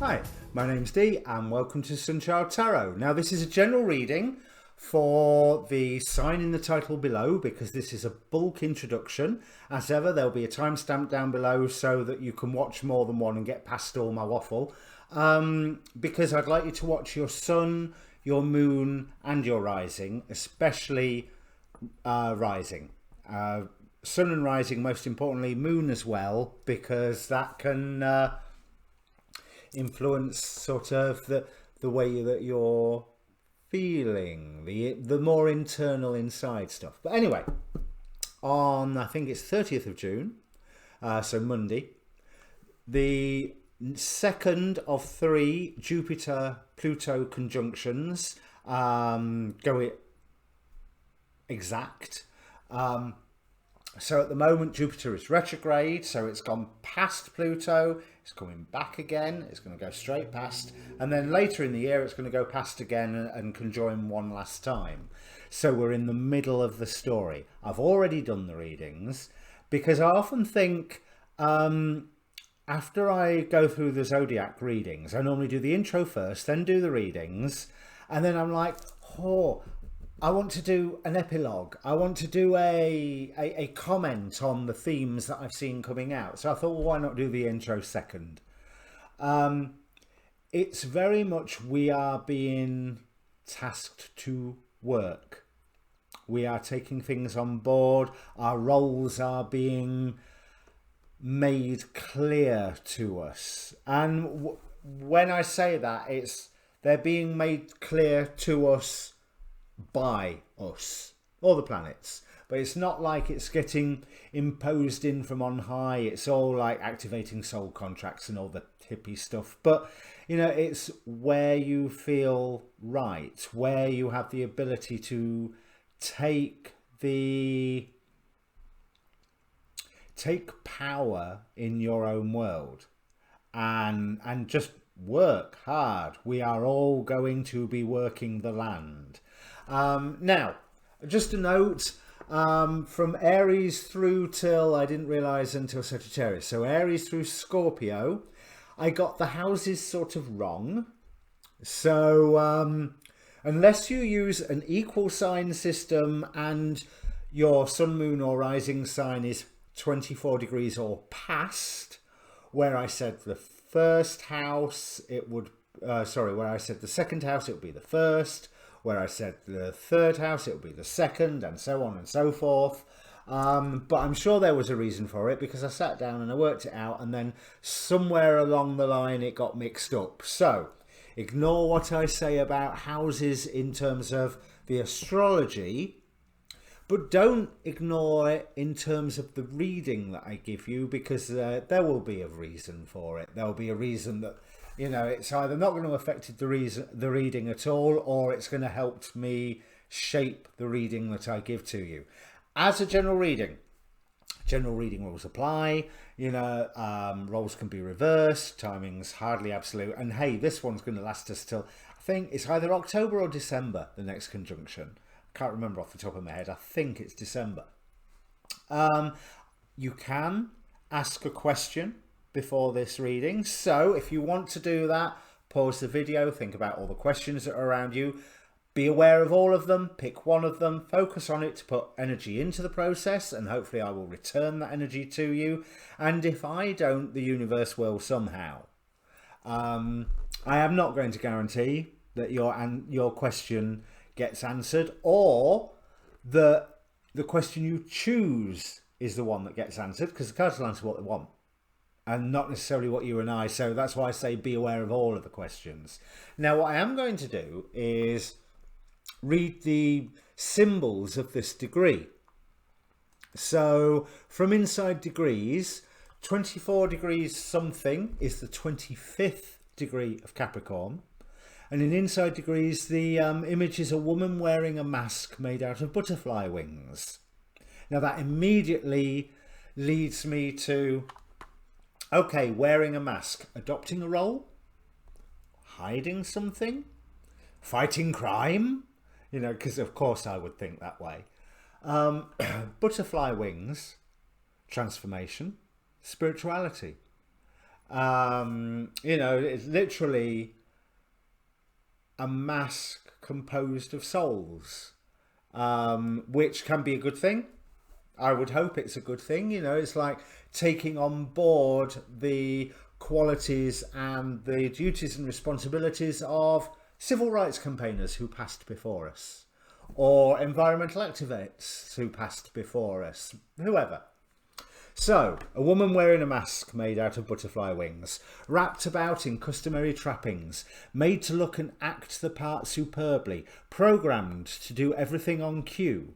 Hi, my name's Dee and welcome to Sunchild Tarot. Now this is a general reading for the sign in the title below because this is a bulk introduction. As ever, there'll be a timestamp down below so that you can watch more than one and get past all my waffle. Because I'd like you to watch your sun, your moon and your rising, especially rising. Sun and rising, most importantly, moon as well, because that can influence sort of the way that you're feeling, the more internal inside stuff. But anyway, on I think it's 30th of June, so Monday, the second of 3 Jupiter Pluto conjunctions go exact. So at the moment Jupiter is retrograde, so it's gone past Pluto, it's coming back again, it's going to go straight past, and then later in the year it's going to go past again and conjoin one last time. So we're in the middle of the story. I've already done the readings because I often think after I go through the zodiac readings, I normally do the intro first, then do the readings, and then I'm like, oh, I want to do an epilogue. I want to do a comment on the themes that I've seen coming out. So I thought, well, why not do the intro second? It's very much we are being tasked to work. We are taking things on board. Our roles are being made clear to us. And when I say that, they're being made clear to us by us or the planets, but it's not like it's getting imposed in from on high. It's all like activating soul contracts and all the hippie stuff, but you know, it's where you feel right, where you have the ability to take power in your own world and just work hard. We are all going to be working the land. Now, just a note, from Aries through till, I didn't realise until Sagittarius, so Aries through Scorpio, I got the houses sort of wrong. So unless you use an equal sign system and your sun, moon or rising sign is 24 degrees or past, where I said the first house, it would, where I said the second house, it would be the first. Where I said the third house, it would be the second, and so on and so forth. But I'm sure there was a reason for it because I sat down and I worked it out, and then somewhere along the line it got mixed up. So ignore what I say about houses in terms of the astrology, but don't ignore it in terms of the reading that I give you, because there will be a reason for it. There will be a reason that, you know, it's either not going to affect the reading at all, or it's going to help me shape the reading that I give to you. As a general reading rules apply. You know, roles can be reversed, timing's hardly absolute, and hey, this one's going to last us till, I think it's either October or December, the next conjunction. I can't remember off the top of my head. I think it's December. You can ask a question before this reading, so if you want to do that, pause the video, think about all the questions that are around you, be aware of all of them, pick one of them, focus on it to put energy into the process, and hopefully I will return that energy to you. And if I don't, the universe will somehow. I am not going to guarantee that your question gets answered, or that the question you choose is the one that gets answered, because the cards will answer what they want and not necessarily what you and I. So that's why I say be aware of all of the questions. Now, what I am going to do is read the symbols of this degree. So from inside degrees, 24 degrees something is the 25th degree of Capricorn. And in inside degrees, the image is a woman wearing a mask made out of butterfly wings. Now that immediately leads me to, okay, wearing a mask, adopting a role, hiding something, fighting crime, you know, because of course I would think that way. Butterfly wings, transformation, spirituality. You know, it's literally a mask composed of souls, which can be a good thing. I would hope it's a good thing. You know, it's like taking on board the qualities and the duties and responsibilities of civil rights campaigners who passed before us, or environmental activists who passed before us, whoever. So, a woman wearing a mask made out of butterfly wings, wrapped about in customary trappings, made to look and act the part superbly, programmed to do everything on cue.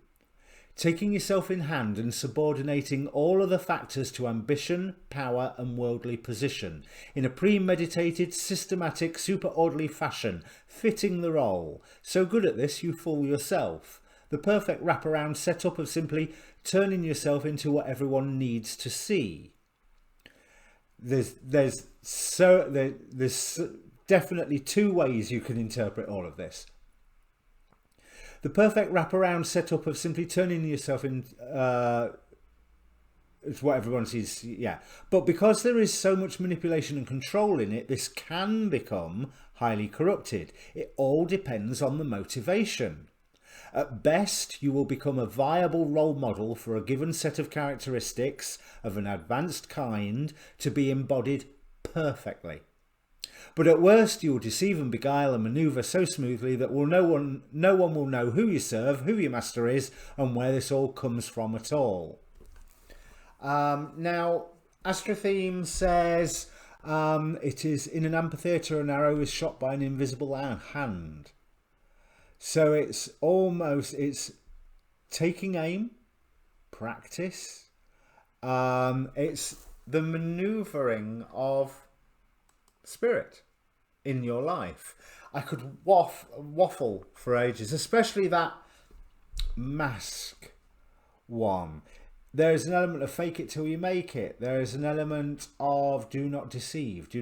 Taking yourself in hand and subordinating all other factors to ambition, power and worldly position, in a premeditated, systematic, super-orderly fashion, fitting the role. So good at this you fool yourself. The perfect wraparound setup of simply turning yourself into what everyone needs to see. There's definitely two ways you can interpret all of this. The perfect wraparound setup of simply turning yourself in is what everyone sees, yeah. But because there is so much manipulation and control in it, this can become highly corrupted. It all depends on the motivation. At best, you will become a viable role model for a given set of characteristics of an advanced kind to be embodied perfectly. But at worst, you will deceive and beguile and manoeuvre so smoothly that no one will know who you serve, who your master is, and where this all comes from at all. Now, Astrotheme says it is in an amphitheatre, an arrow is shot by an invisible hand. So it's taking aim, practice. It's the manoeuvring of spirit in your life. I could waffle for ages, especially that mask one. There is an element of fake it till you make it. There is an element of do not deceive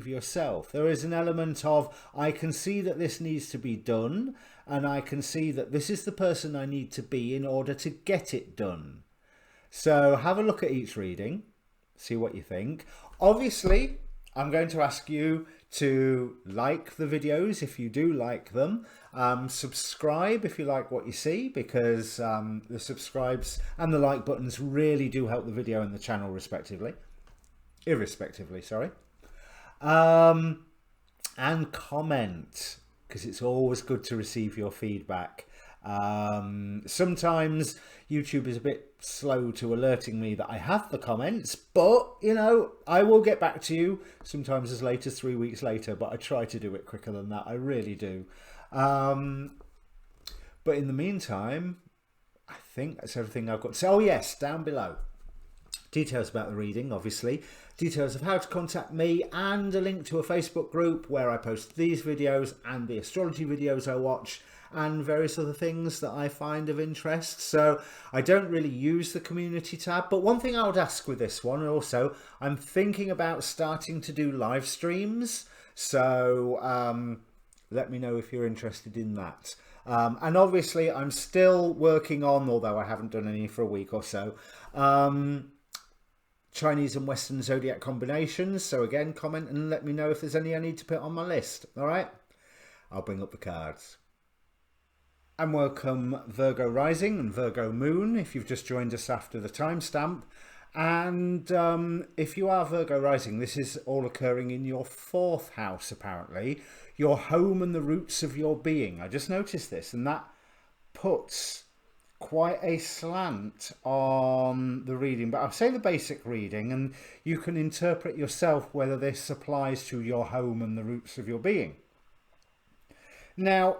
yourself. There is an element of I can see that this needs to be done, and I can see that this is the person I need to be in order to get it done. So have a look at each reading, see what you think. Obviously, I'm going to ask you to like the videos if you do like them. Subscribe if you like what you see, because the subscribes and the like buttons really do help the video and the channel irrespectively, sorry. And comment, because it's always good to receive your feedback. Sometimes YouTube is a bit slow to alerting me that I have the comments, but you know, I will get back to you sometimes as late as 3 weeks later, but I try to do it quicker than that. I really do. But in the meantime, I think that's everything I've got to say. Oh yes, down below, details about the reading, obviously, details of how to contact me, and a link to a Facebook group where I post these videos and the astrology videos I watch, and various other things that I find of interest. So I don't really use the community tab, but one thing I would ask with this one also, I'm thinking about starting to do live streams, so let me know if you're interested in that. And obviously I'm still working on, although I haven't done any for a week or so, Chinese and Western zodiac combinations. So again, comment and let me know if there's any I need to put on my list. All right, I'll bring up the cards. And welcome Virgo rising and Virgo moon if you've just joined us after the timestamp. And if you are Virgo rising, this is all occurring in your 4th house, apparently. Your home and the roots of your being. I just noticed this, and that puts quite a slant on the reading. But I'll say the basic reading, and you can interpret yourself whether this applies to your home and the roots of your being. Now,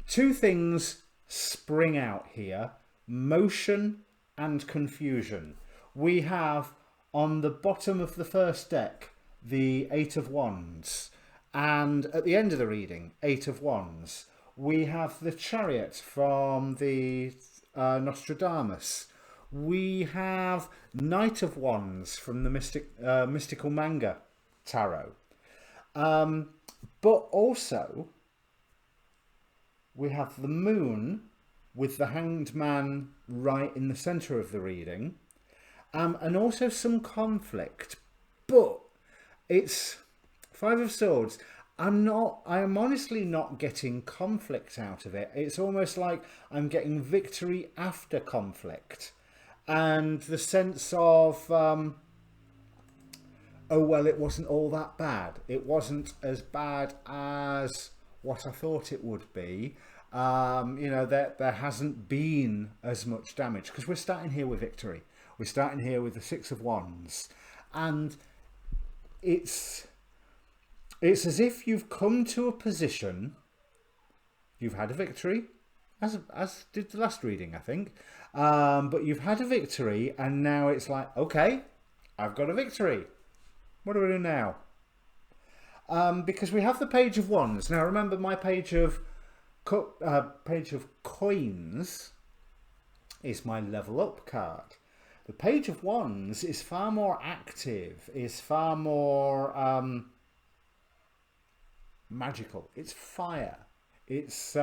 two things spring out here: motion and confusion. We have on the bottom of the first deck the 8 of Wands, and at the end of the reading, 8 of Wands, we have the Chariot from the Nostradamus. We have Knight of Wands from the Mystical Manga Tarot. But also, we have the Moon with the Hanged Man right in the centre of the reading, and also some conflict. But It's Five of Swords. I am honestly not getting conflict out of it. It's almost like I'm getting victory after conflict. And the sense of, oh, well, it wasn't all that bad. It wasn't as bad as what I thought it would be. There hasn't been as much damage because we're starting here with victory. We're starting here with the Six of Wands. And it's as if you've come to a position, you've had a victory, as did the last reading, I think. But you've had a victory, and now it's like, okay, I've got a victory. What do we do now? Because we have the Page of Wands. Now, remember, my page of coins is my level up card. The Page of Wands is far more active, is far more magical. It's fire. It's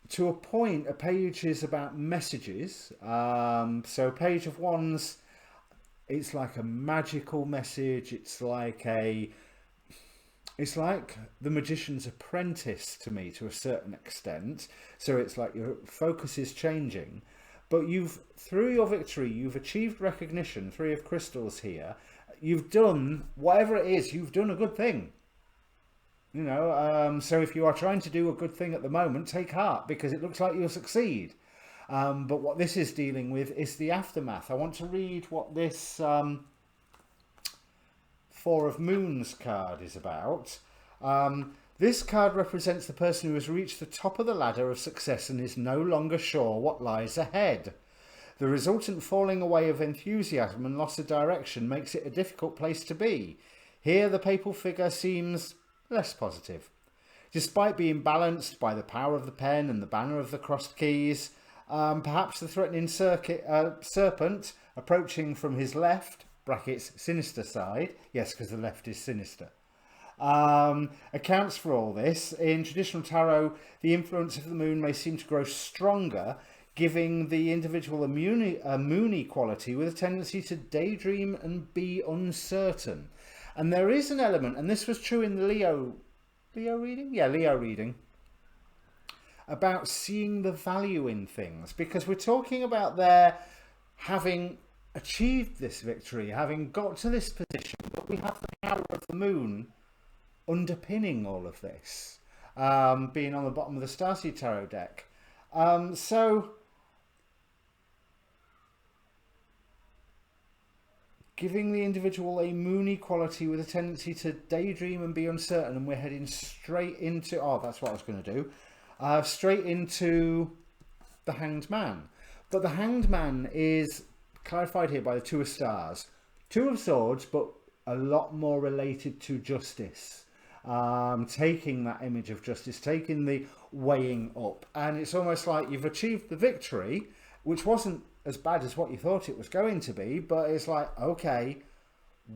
to a point. A page is about messages. So Page of Wands, it's like a magical message. It's like the Magician's Apprentice to me, to a certain extent. So it's like your focus is changing, but through your victory, you've achieved recognition. Three of Crystals here. You've done whatever it is. You've done a good thing. So if you are trying to do a good thing at the moment, take heart, because it looks like you'll succeed. But what this is dealing with is the aftermath. I want to read what this Four of Moons card is about. This card represents the person who has reached the top of the ladder of success and is no longer sure what lies ahead. The resultant falling away of enthusiasm and loss of direction makes it a difficult place to be. Here the papal figure seems less positive. Despite being balanced by the power of the pen and the banner of the crossed keys, perhaps the threatening serpent approaching from his left, brackets sinister side, yes, because the left is sinister, accounts for all this. In traditional tarot, the influence of the moon may seem to grow stronger, giving the individual a moony quality with a tendency to daydream and be uncertain. And there is an element, and this was true in the Leo reading? Yeah, Leo reading, about seeing the value in things, because we're talking about their having achieved this victory, having got to this position, but we have the power of the moon underpinning all of this, being on the bottom of the Starseed Tarot deck. So giving the individual a moony quality with a tendency to daydream and be uncertain, and we're heading straight into, oh, that's what I was going to do, straight into the Hanged Man. But the Hanged Man is clarified here by the Two of Stars. Two of Swords, but a lot more related to justice. Taking that image of justice, taking the weighing up. And it's almost like you've achieved the victory, which wasn't as bad as what you thought it was going to be, but it's like, okay,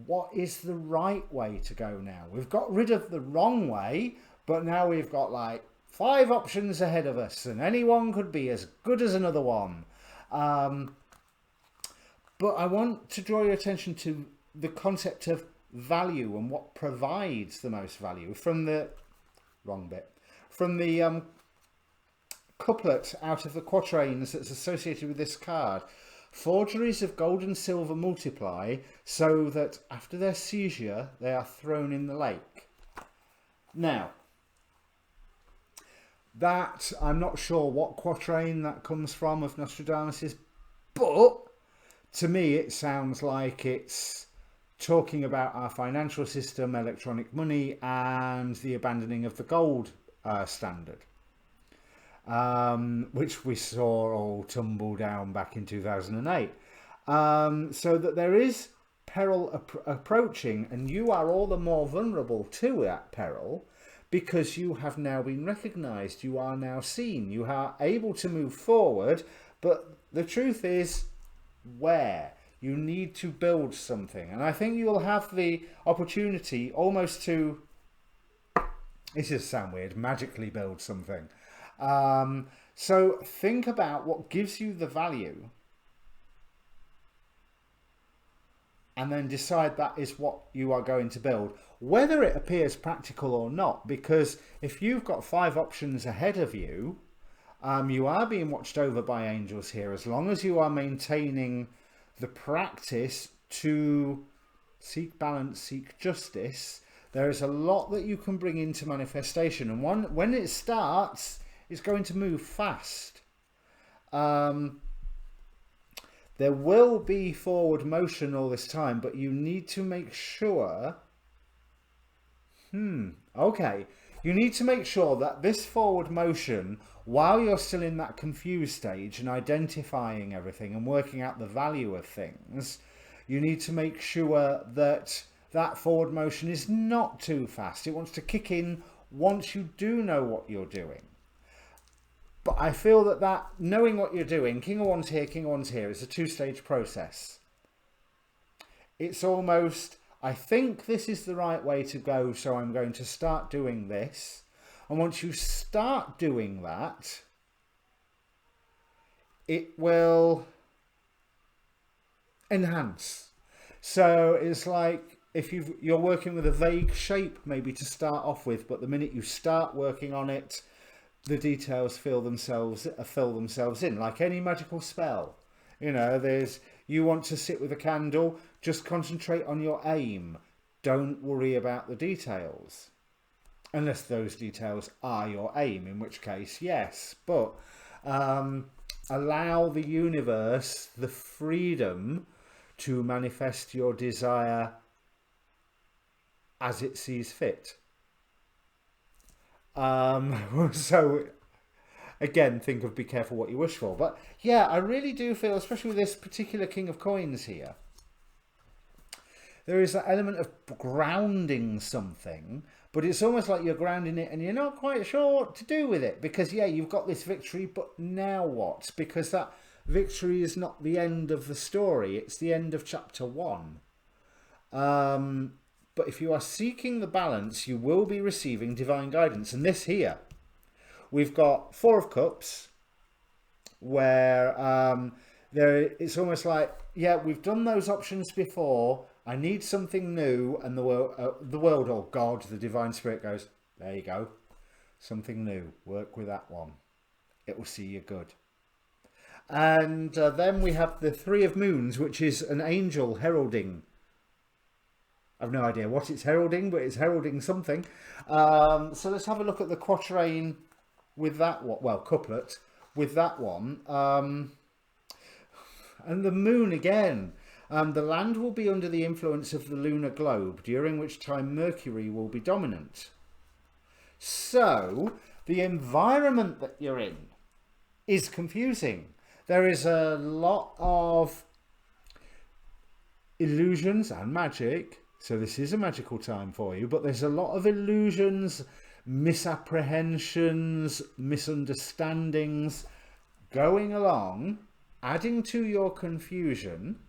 what is the right way to go now? We've got rid of the wrong way, but now we've got like 5 options ahead of us, and any one could be as good as another one. But I want to draw your attention to the concept of value and what provides the most value from the couplet out of the quatrains that's associated with this card. Forgeries of gold and silver multiply, so that after their seizure they are thrown in the lake. Now, that, I'm not sure what quatrain that comes from of Nostradamus's, but to me it sounds like it's talking about our financial system, electronic money, and the abandoning of the gold standard, which we saw all tumble down back in 2008. So that there is peril approaching, and you are all the more vulnerable to that peril because you have now been recognised, you are now seen, you are able to move forward, but the truth is, where? You need to build something, and I think you'll have the opportunity almost to, this is sound weird, magically build something. So think about what gives you the value, and then decide that is what you are going to build, whether it appears practical or not. Because if you've got 5 options ahead of you, you are being watched over by angels here, as long as you are maintaining the practice to seek balance, seek justice. There is a lot that you can bring into manifestation, and when it starts, it's going to move fast. There will be forward motion all this time, but you need to make sure... You need to make sure that this forward motion, while you're still in that confused stage and identifying everything and working out the value of things, you need to make sure that that forward motion is not too fast. It wants to kick in once you do know what you're doing. But I feel that knowing what you're doing, King of Wands here, King of Wands here, is a 2-stage process. It's almost, I think this is the right way to go, so I'm going to start doing this. And once you start doing that, it will enhance. So it's like if you're working with a vague shape maybe to start off with, but the minute you start working on it, the details fill themselves in, like any magical spell. You know, you want to sit with a candle, just concentrate on your aim. Don't worry about the details. Unless those details are your aim, in which case, yes. But allow the universe the freedom to manifest your desire as it sees fit. So again, think of be careful what you wish for. But yeah, I really do feel, especially with this particular King of Coins here, there is that element of grounding something, but it's almost like you're grounding it and you're not quite sure what to do with it, because yeah, you've got this victory, but now what? Because that victory is not the end of the story, it's the end of chapter 1. But if you are seeking the balance, you will be receiving divine guidance. And this here, we've got 4 of Cups, where it's almost like, yeah, we've done those options before. I need something new. And the world, or God, the divine spirit goes, there you go. Something new. Work with that one. It will see you good. And then we have the 3 of Moons, which is an angel heralding. I've no idea what it's heralding, but it's heralding something. So let's have a look at the quatrain with that one. Well, couplet with that one. And the moon again. The land will be under the influence of the lunar globe, during which time Mercury will be dominant. So the environment that you're in is confusing. There is a lot of illusions and magic. So this is a magical time for you, but there's a lot of illusions, misapprehensions, misunderstandings going along, adding to your confusion,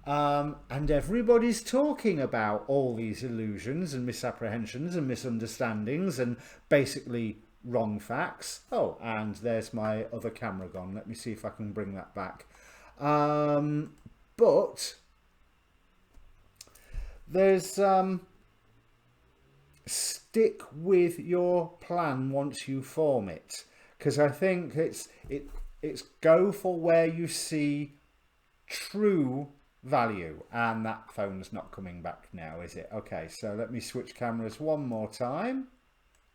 and everybody's talking about all these illusions and misapprehensions and misunderstandings and basically wrong facts. Oh, and there's my other camera gone. Let me see if I can bring that back. But there's stick with your plan once you form it, because I think it's go for where you see true value. And that phone's not coming back now, is it? Okay, so let me switch cameras one more time.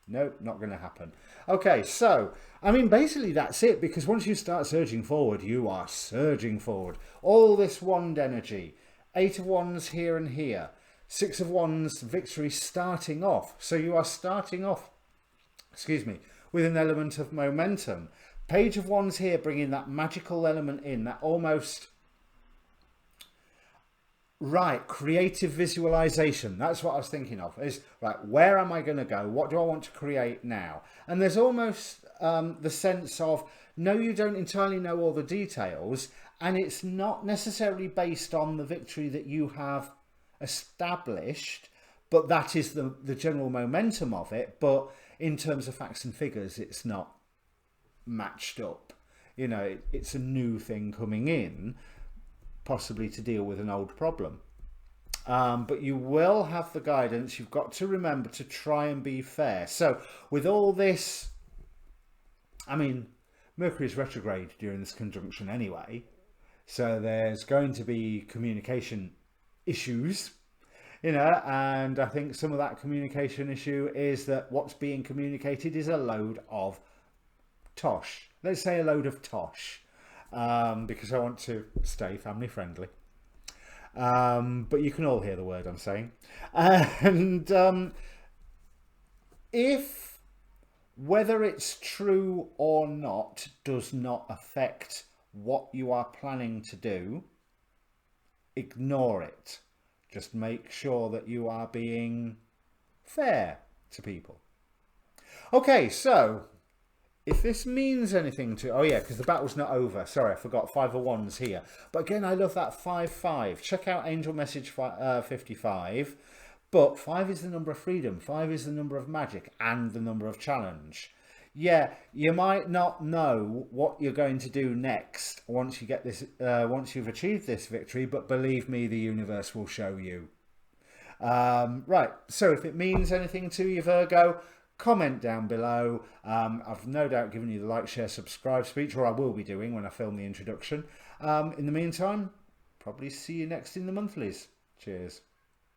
Nope, not going to happen. Okay, so I mean, basically that's it, because once you start surging forward, you are surging forward. All this wand energy, 8 of Wands here and here, 6 of Wands victory starting off. So you are starting off, excuse me, with an element of momentum. Page of Wands here, bringing that magical element in, that almost, right, creative visualization. That's what I was thinking of, is, right, where am I going to go? What do I want to create now? And there's almost the sense of, no, you don't entirely know all the details, and it's not necessarily based on the victory that you have established, but that is the general momentum of it. But in terms of facts and figures, it's not matched up. You know, it's a new thing coming in, possibly to deal with an old problem. But you will have the guidance. You've got to remember to try and be fair. So with all this, I mean, Mercury is retrograde during this conjunction anyway. So there's going to be communication issues, you know, and I think some of that communication issue is that what's being communicated is a load of tosh. Let's say a load of tosh, because I want to stay family friendly. But you can all hear the word I'm saying. And if whether it's true or not does not affect what you are planning to do, ignore it. Just make sure that you are being fair to people. Okay, so if this means anything to... Oh yeah, because the battle's not over. Sorry, I forgot 5 of Wands here. But again, I love that 5-5. Check out Angel Message 55. But 5 is the number of freedom. 5 is the number of magic and the number of challenge. Yeah, you might not know what you're going to do next once you get this, once you've achieved this victory, but believe me, the universe will show you. Right, so if it means anything to you, Virgo, comment down below. I've no doubt given you the like, share, subscribe speech, or I will be doing when I film the introduction. In the meantime, probably see you next in the monthlies. Cheers.